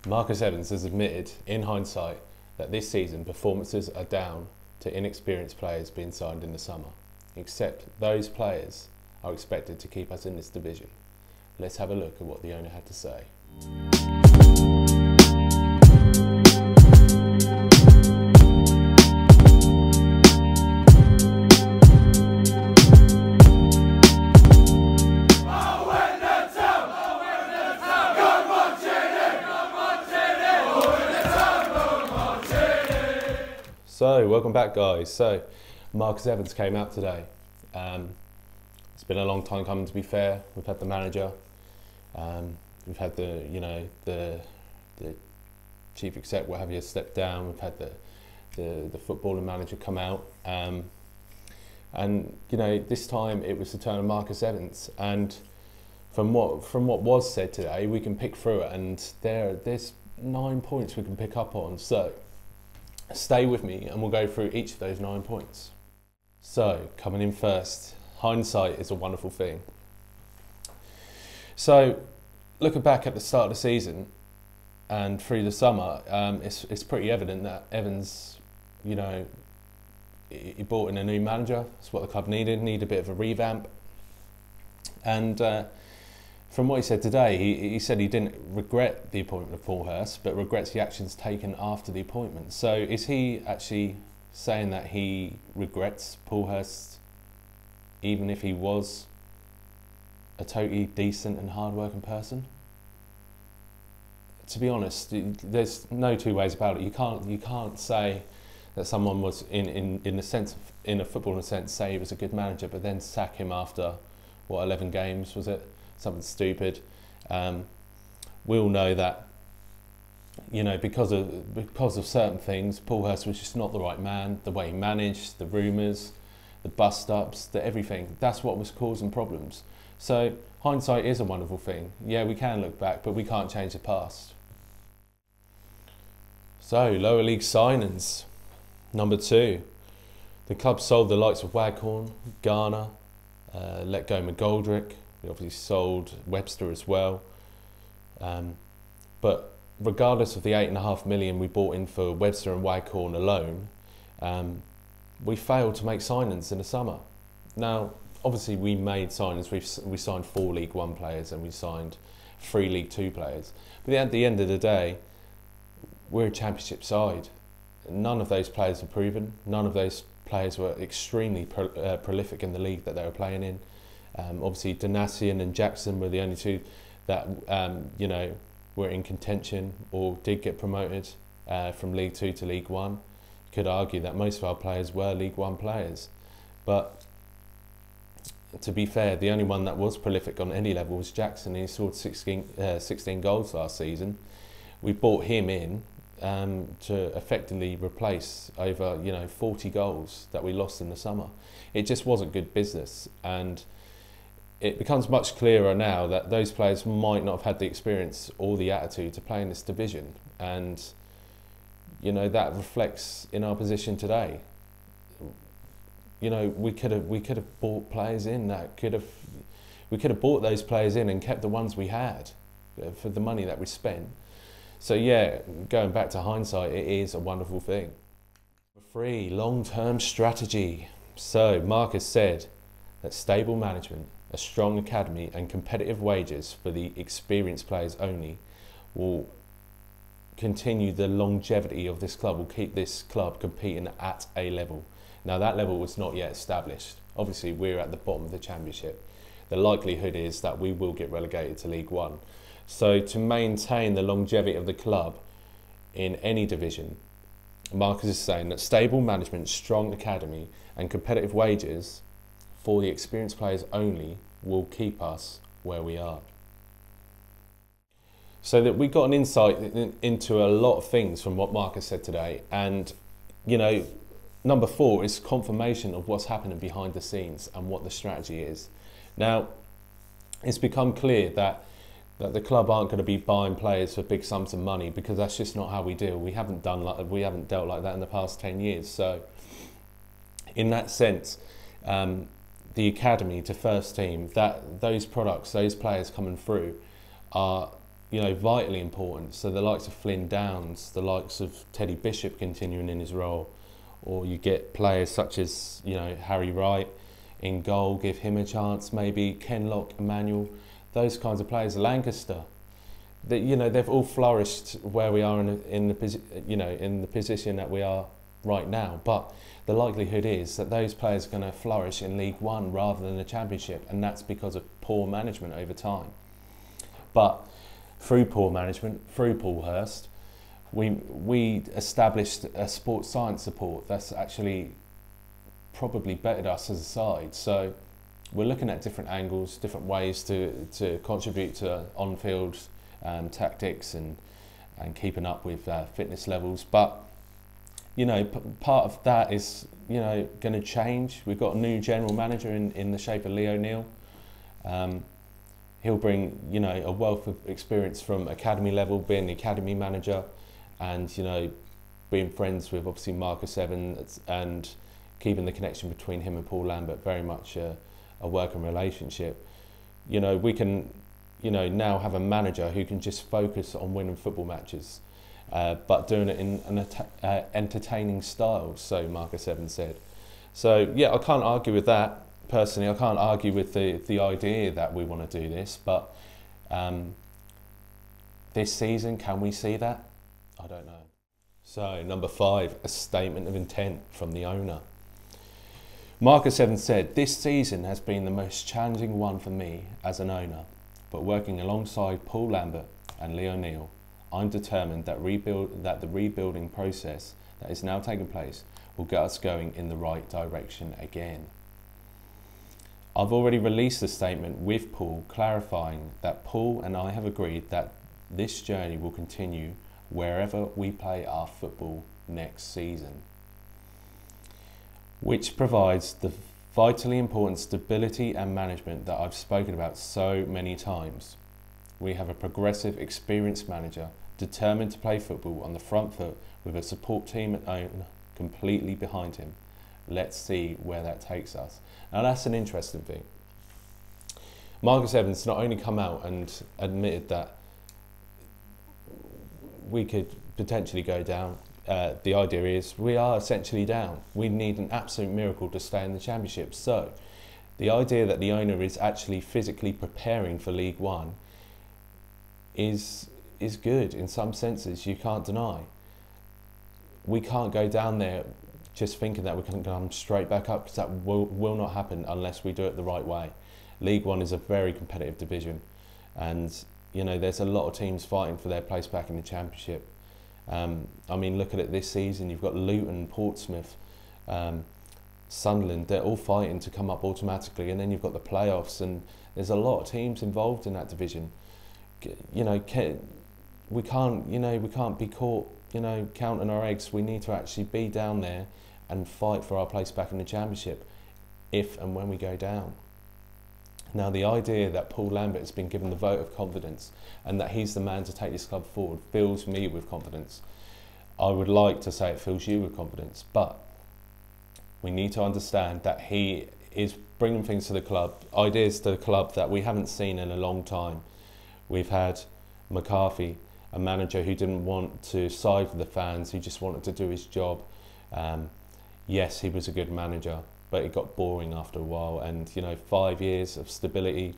Marcus Evans has admitted, in hindsight, that this season performances are down to inexperienced players being signed in the summer, except those players are expected to keep us in this division. Let's have a look at what the owner had to say. So, welcome back guys. So, Marcus Evans came out today. It's been a long time coming, to be fair. We've had the manager, we've had the chief exec, what have you, step down. We've had the footballer manager come out, and this time it was the turn of Marcus Evans. And from what was said today, we can pick through it, and there's 9 points we can pick up on. So stay with me and we'll go through each of those 9 points. So, coming in first, hindsight is a wonderful thing. So, looking back at the start of the season and through the summer, it's pretty evident that Evans, he brought in a new manager. That's what the club needed a bit of a revamp. And from what he said today, he said he didn't regret the appointment of Paul Hurst, but regrets the actions taken after the appointment. So is he actually saying that he regrets Paul Hurst, even if he was a totally decent and hard-working person? To be honest, there's no two ways about it. You can't say that someone was in a footballing sense, say he was a good manager, but then sack him after what, 11 games was it? Something stupid. We all know that, because of certain things, Paul Hurst was just not the right man. The way he managed, the rumours, the bust-ups, the everything, that's what was causing problems. So hindsight is a wonderful thing. Yeah, we can look back, but we can't change the past. So, lower league signings. Number 2, the club sold the likes of Waghorn, Garner, let go McGoldrick. We obviously sold Webster as well. But regardless of the $8.5 million we bought in for Webster and Waghorn alone, we failed to make signings in the summer. Now, obviously we made signings. We signed 4 League One players and we signed 3 League Two players. But at the end of the day, we're a championship side. None of those players are proven. None of those players were extremely prolific in the league that they were playing in. Obviously, Donatian and Jackson were the only 2 that were in contention or did get promoted from League Two to League One. You could argue that most of our players were League One players, but to be fair, the only one that was prolific on any level was Jackson. He scored 16 goals last season. We brought him in to effectively replace over 40 goals that we lost in the summer. It just wasn't good business, and it becomes much clearer now that those players might not have had the experience or the attitude to play in this division, and that reflects in our position today. We could have bought players in we could have bought those players in and kept the ones we had for the money that we spent. So yeah, going back to hindsight, it is a wonderful thing. 3, long-term strategy. So Marcus said that stable management, a strong academy and competitive wages for the experienced players only will continue the longevity of this club, will keep this club competing at a level. Now that level was not yet established. Obviously we're at the bottom of the championship. The likelihood is that we will get relegated to League One. So to maintain the longevity of the club in any division, Marcus is saying that stable management, strong academy and competitive wages for the experienced players only will keep us where we are. So that we got an insight into a lot of things from what Marcus said today, and number 4 is confirmation of what's happening behind the scenes and what the strategy is. Now, it's become clear that the club aren't going to be buying players for big sums of money, because that's just not how we deal. We haven't dealt like that in the past 10 years. So in that sense, the academy to first team, that those products, those players coming through are vitally important. So the likes of Flynn Downs, the likes of Teddy Bishop continuing in his role, or you get players such as, Harry Wright in goal, give him a chance, maybe Ken Lock, Emmanuel, those kinds of players, Lancaster. They've all flourished where we are in the position that we are right now. But the likelihood is that those players are going to flourish in League One rather than the Championship, and that's because of poor management over time. But through poor management, through Paul Hurst, we established a sports science support that's actually probably bettered us as a side. So we're looking at different angles, different ways to contribute to on-field tactics and keeping up with fitness levels. But part of that is going to change. We've got a new general manager in the shape of Lee O'Neill. He'll bring a wealth of experience from academy level, being the academy manager, and being friends with obviously Marcus Evans, and keeping the connection between him and Paul Lambert very much a working relationship. We can now have a manager who can just focus on winning football matches, but doing it in an entertaining style, so Marcus Evans said. So yeah, I can't argue with that. Personally, I can't argue with the idea that we want to do this, but this season, can we see that? I don't know. So number 5, a statement of intent from the owner. Marcus Evans said, "This season has been the most challenging one for me as an owner, but working alongside Paul Lambert and Lee O'Neill, I'm determined that the rebuilding process that is now taking place will get us going in the right direction again. I've already released a statement with Paul clarifying that Paul and I have agreed that this journey will continue wherever we play our football next season, which provides the vitally important stability and management that I've spoken about so many times. We have a progressive, experienced manager determined to play football on the front foot with a support team and owner completely behind him. Let's see where that takes us." Now that's an interesting thing. Marcus Evans not only come out and admitted that we could potentially go down, the idea is we are essentially down. We need an absolute miracle to stay in the Championship. So the idea that the owner is actually physically preparing for League One is good in some senses, you can't deny. We can't go down there just thinking that we can come straight back up, because that will not happen unless we do it the right way. League One is a very competitive division, and there's a lot of teams fighting for their place back in the Championship. I mean, look at it this season. You've got Luton, Portsmouth, Sunderland. They're all fighting to come up automatically, and then you've got the playoffs, and there's a lot of teams involved in that division. We can't be caught counting our eggs. We need to actually be down there and fight for our place back in the Championship if and when we go down. Now, the idea that Paul Lambert has been given the vote of confidence and that he's the man to take this club forward fills me with confidence. I would like to say it fills you with confidence, but we need to understand that he is bringing things to the club, ideas to the club that we haven't seen in a long time. We've had McCarthy, a manager who didn't want to side with the fans, he just wanted to do his job. Yes, he was a good manager, but it got boring after a while, and 5 years of stability,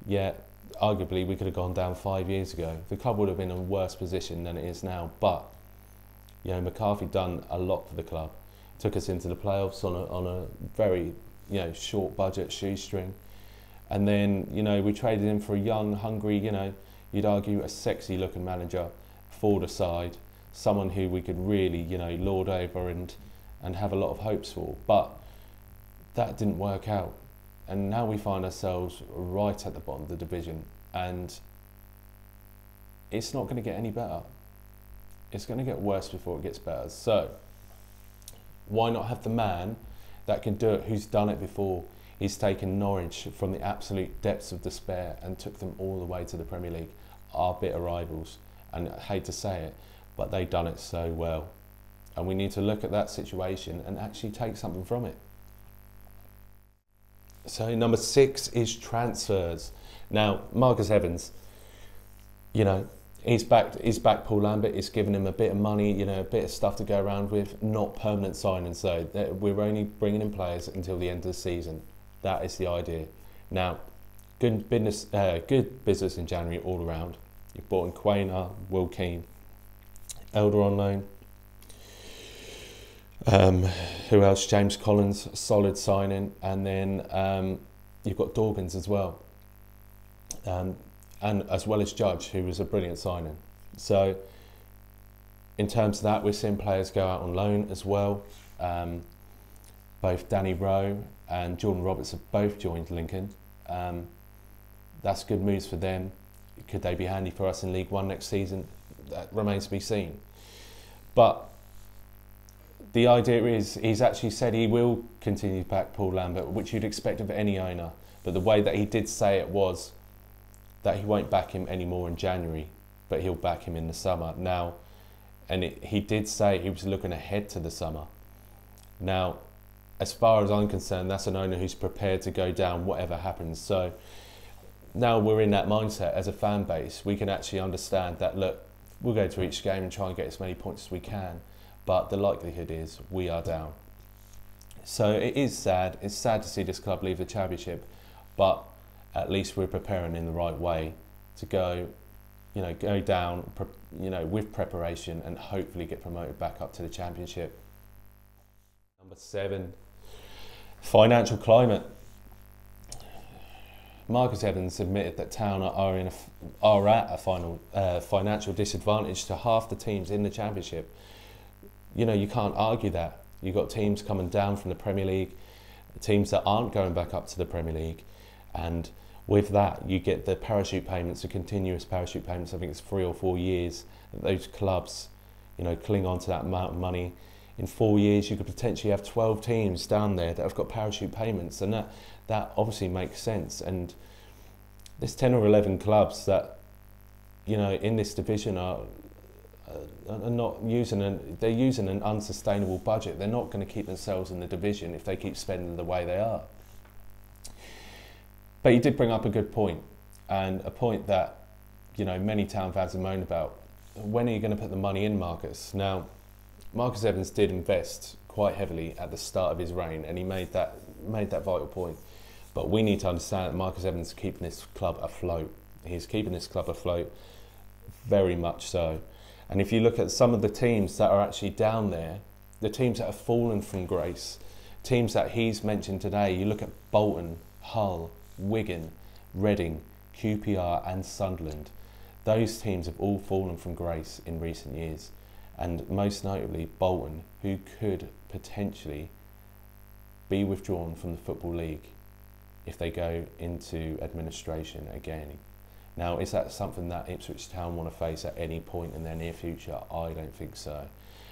yeah, arguably we could have gone down 5 years ago. The club would have been in a worse position than it is now, but McCarthy done a lot for the club, took us into the playoffs on a very short budget shoestring, and then we traded him for a young, hungry, you'd argue a sexy looking manager, forward side, someone who we could really lord over and have a lot of hopes for. But that didn't work out, and now we find ourselves right at the bottom of the division, and it's not going to get any better. It's going to get worse before it gets better. So why not have the man that can do it, who's done it before? He's taken Norwich from the absolute depths of despair and took them all the way to the Premier League, our bitter rivals, and I hate to say it, but they've done it so well. And we need to look at that situation and actually take something from it. So number 6 is transfers. Now, Marcus Evans, You know, he's backed Paul Lambert. It's given him a bit of money, you know, a bit of stuff to go around with. Not permanent signings, so we're only bringing in players until the end of the season. That is the idea. Now, good business in January all around. You've bought in Quainer, Will Keane, Elder on loan. Who else? James Collins, solid signing, and then you've got Dawkins as well. And as well as Judge, who was a brilliant signing. So in terms of that, we're seeing players go out on loan as well. Both Danny Rowe and Jordan Roberts have both joined Lincoln. That's good moves for them. Could they be handy for us in League One next season? That remains to be seen. But the idea is, he's actually said he will continue to back Paul Lambert, which you'd expect of any owner. But the way that he did say it was that he won't back him anymore in January, but he'll back him in the summer. Now, and he did say he was looking ahead to the summer. Now, as far as I'm concerned, that's an owner who's prepared to go down whatever happens. So now we're in that mindset as a fan base. We can actually understand that, look, we'll go to each game and try and get as many points as we can, but the likelihood is we are down. So it is sad. It's sad to see this club leave the Championship, but at least we're preparing in the right way to go, you know, go down, you know, with preparation and hopefully get promoted back up to the Championship. Number 7, financial climate. Marcus Evans admitted that Town are at a financial disadvantage to half the teams in the Championship. You know, you can't argue that. You've got teams coming down from the Premier League, teams that aren't going back up to the Premier League, and with that you get the parachute payments, the continuous parachute payments. I think it's 3 or 4 years that those clubs, you know, cling on to that amount of money. In 4 years you could potentially have 12 teams down there that have got parachute payments, and that obviously makes sense. And there's 10 or 11 clubs that, you know, in this division are not using they're using an unsustainable budget. They're not going to keep themselves in the division if they keep spending the way they are. But he did bring up a good point, and a point that, you know, many Town fans have moaned about. When are you going to put the money in, Marcus? Now, Marcus Evans did invest quite heavily at the start of his reign, and he made that vital point. But we need to understand that Marcus Evans is keeping this club afloat. He's keeping this club afloat, very much so. And if you look at some of the teams that are actually down there, the teams that have fallen from grace, teams that he's mentioned today, you look at Bolton, Hull, Wigan, Reading, QPR and Sunderland. Those teams have all fallen from grace in recent years, and most notably Bolton, who could potentially be withdrawn from the Football League if they go into administration again. Now, is that something that Ipswich Town want to face at any point in their near future? I don't think so.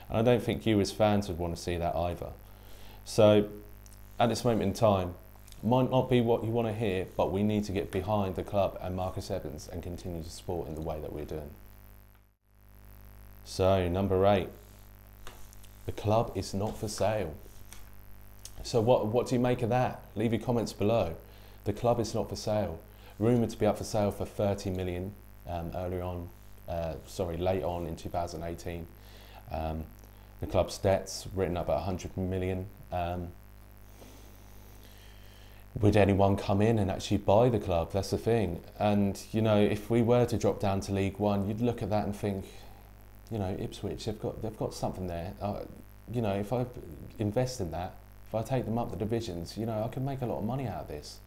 And I don't think you as fans would want to see that either. So, at this moment in time, might not be what you want to hear, but we need to get behind the club and Marcus Evans and continue to support in the way that we're doing. So, number 8. The club is not for sale. So what do you make of that? Leave your comments below. The club is not for sale. Rumoured to be up for sale for 30 million late on in 2018. The club's debts written up at 100 million. Would anyone come in and actually buy the club? That's the thing. And, you know, if we were to drop down to League One, you'd look at that and think, you know, Ipswich, they've got something there. You know, if I invest in that, if I take them up the divisions, you know, I can make a lot of money out of this.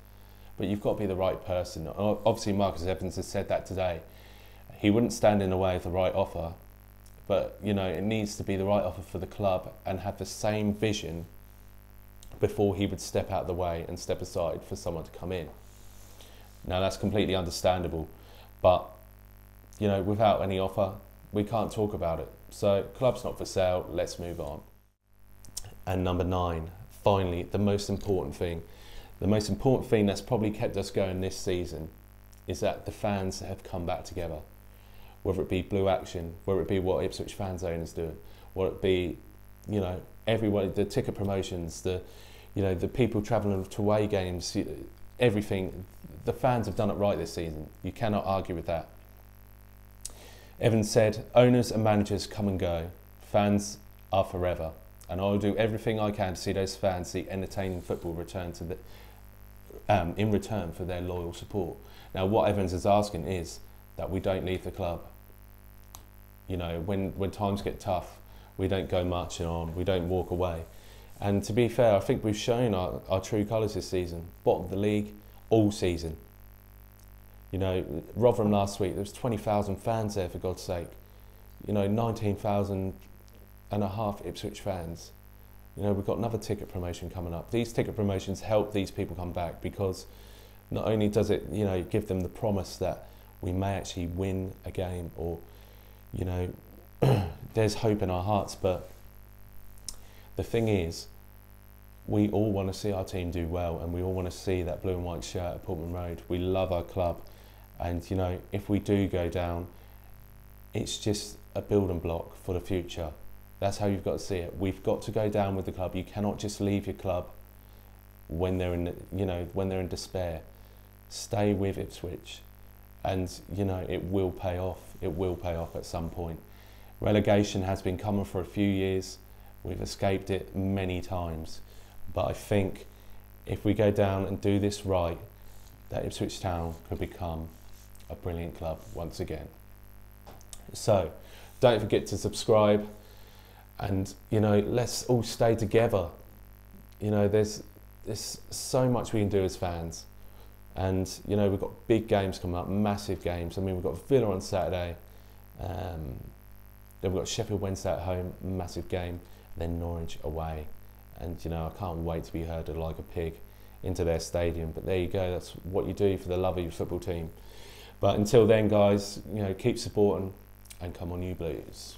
But you've got to be the right person. Obviously, Marcus Evans has said that today. He wouldn't stand in the way of the right offer, but, you know, it needs to be the right offer for the club and have the same vision before he would step out of the way and step aside for someone to come in. Now, that's completely understandable, but, you know, without any offer, we can't talk about it. So, club's not for sale, let's move on. And number 9, finally, the most important thing that's probably kept us going this season is that the fans have come back together. Whether it be Blue Action, whether it be what IpswichFanzone is doing, whether it be, you know, everyone, the ticket promotions, the people travelling to away games, everything. The fans have done it right this season. You cannot argue with that. Evans said, "Owners and managers come and go. Fans are forever. And I'll do everything I can to see those fans see entertaining football return to in return for their loyal support." Now, what Evans is asking is that we don't leave the club. You know, when times get tough, we don't go marching on, we don't walk away. And to be fair, I think we've shown our true colours this season. Bottom of the league, all season. You know, Rotherham last week, there was 20,000 fans there, for God's sake. You know, 19,000 and a half Ipswich fans. You know, we've got another ticket promotion coming up. These ticket promotions help these people come back, because not only does it, you know, give them the promise that we may actually win a game, or, you know, there's hope in our hearts, but the thing is, we all want to see our team do well, and we all want to see that blue and white shirt at Portman Road. We love our club, and, you know, if we do go down, it's just a building block for the future. That's how you've got to see it. We've got to go down with the club. You cannot just leave your club when they're in, you know, when they're in despair. Stay with Ipswich, and, you know, it will pay off. It will pay off at some point. Relegation has been coming for a few years. We've escaped it many times, but I think if we go down and do this right, that Ipswich Town could become a brilliant club once again. So don't forget to subscribe, and, you know, let's all stay together. You know, there's so much we can do as fans, and, you know, we've got big games coming up, massive games. I mean, we've got Villa on Saturday, then we've got Sheffield Wednesday at home, massive game, then Norwich away, and, you know, I can't wait to be herded like a pig into their stadium. But there you go, that's what you do for the love of your football team. But until then, guys, you know, keep supporting, and come on you Blues.